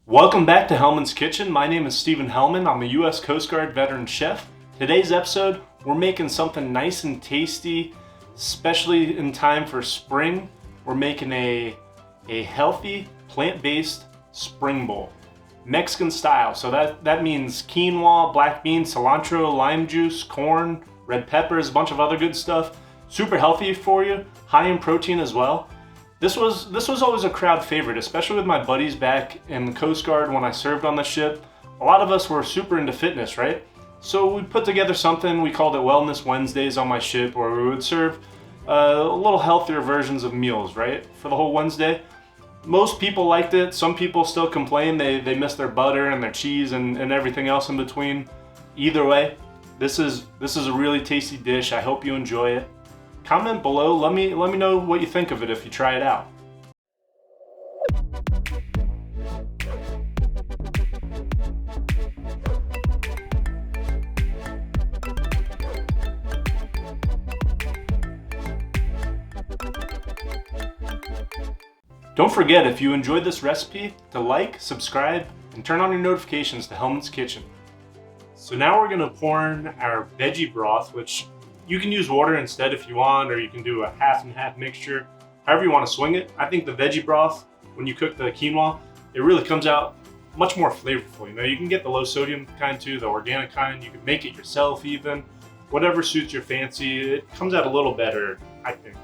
Welcome back to Hellman's Kitchen. My name is Stephen Hellman. I'm a U.S. Coast Guard veteran chef. Today's episode, we're making something nice and tasty, especially in time for spring. We're making a healthy, plant-based spring bowl, Mexican style. So that means quinoa, black beans, cilantro, lime juice, corn, red peppers, a bunch of other good stuff. Super healthy for you, high in protein as well. This was always a crowd favorite, especially with my buddies back in the Coast Guard when I served on the ship. A lot of us were super into fitness, right? So we put together something, we called it Wellness Wednesdays on my ship, where we would serve a little healthier versions of meals, right? For the whole Wednesday. Most people liked it. Some people still complain they miss their butter and their cheese and everything else in between. Either way, this is a really tasty dish. I hope you enjoy it. Comment below, let me know what you think of it if you try it out. Don't forget, if you enjoyed this recipe, to like, subscribe, and turn on your notifications to Hellman's Kitchen. So now we're gonna pour in our veggie broth, which you can use water instead if you want, or you can do a half and half mixture, however you want to swing it. I think the veggie broth, when you cook the quinoa, it really comes out much more flavorful. You know, you can get the low sodium kind too, the organic kind. You can make it yourself even. Whatever suits your fancy, it comes out a little better, I think.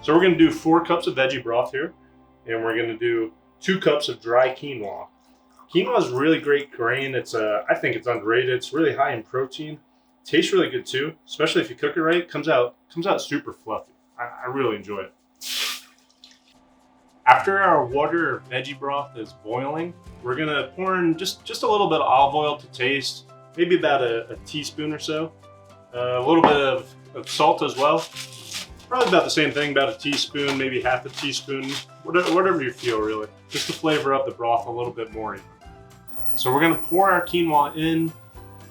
So we're gonna do 4 cups of veggie broth here, and we're gonna do 2 cups of dry quinoa. Quinoa is really great grain. I think it's underrated. It's really high in protein. Tastes really good too, especially if you cook it right. It comes out super fluffy. I really enjoy it. After our water or veggie broth is boiling, we're gonna pour in just a little bit of olive oil to taste, maybe about a teaspoon or so. A little bit of salt as well. Probably about the same thing, about a teaspoon, maybe half a teaspoon, whatever you feel really, just to flavor up the broth a little bit more. So we're gonna pour our quinoa in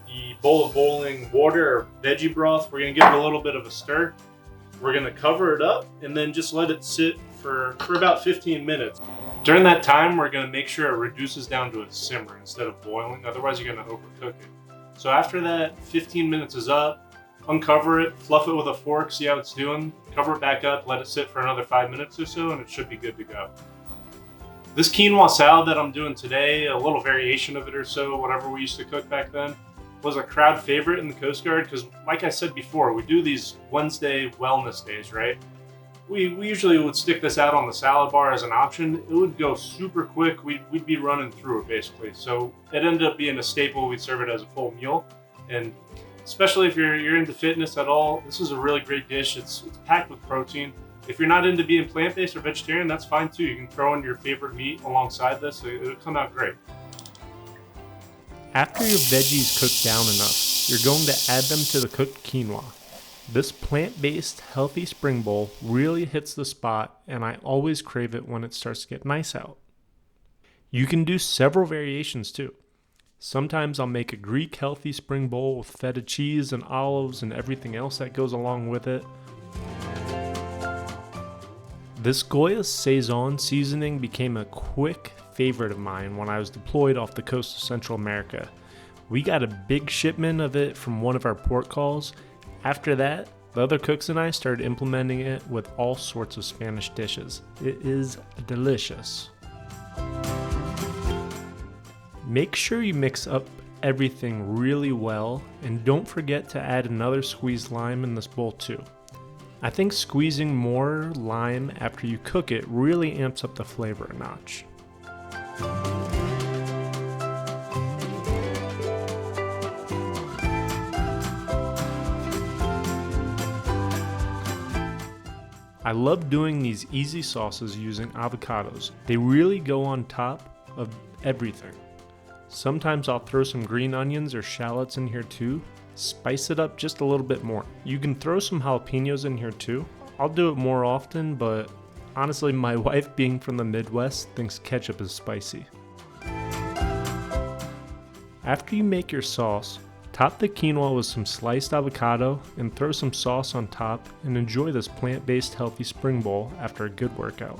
the bowl of boiling water or veggie broth. We're gonna give it a little bit of a stir. We're gonna cover it up and then just let it sit for about 15 minutes. During that time, we're gonna make sure it reduces down to a simmer instead of boiling, otherwise you're gonna overcook it. So after that 15 minutes is up, uncover it, fluff it with a fork, see how it's doing, cover it back up, let it sit for another 5 minutes or so, and it should be good to go. This quinoa salad that I'm doing today, a little variation of it or so, whatever we used to cook back then, was a crowd favorite in the Coast Guard because, like I said before, we do these Wednesday wellness days, right? We usually would stick this out on the salad bar as an option. It would go super quick. We'd be running through it basically. So it ended up being a staple. We'd serve it as a full meal. And especially if you're into fitness at all, this is a really great dish. It's packed with protein. If you're not into being plant-based or vegetarian, that's fine too. You can throw in your favorite meat alongside this. It'll come out great. After your veggies cook down enough, you're going to add them to the cooked quinoa. This plant-based healthy spring bowl really hits the spot, and I always crave it when it starts to get nice out. You can do several variations too. Sometimes I'll make a Greek healthy spring bowl with feta cheese and olives and everything else that goes along with it. This Goya Saison seasoning became a quick favorite of mine when I was deployed off the coast of Central America. We got a big shipment of it from one of our port calls. After that, the other cooks and I started implementing it with all sorts of Spanish dishes. It is delicious. Make sure you mix up everything really well, and don't forget to add another squeezed lime in this bowl too. I think squeezing more lime after you cook it really amps up the flavor a notch. I love doing these easy sauces using avocados. They really go on top of everything. Sometimes I'll throw some green onions or shallots in here too. Spice it up just a little bit more. You can throw some jalapenos in here too. I'll do it more often, but honestly, my wife, being from the Midwest, thinks ketchup is spicy. After you make your sauce, top the quinoa with some sliced avocado and throw some sauce on top, and enjoy this plant-based healthy spring bowl after a good workout.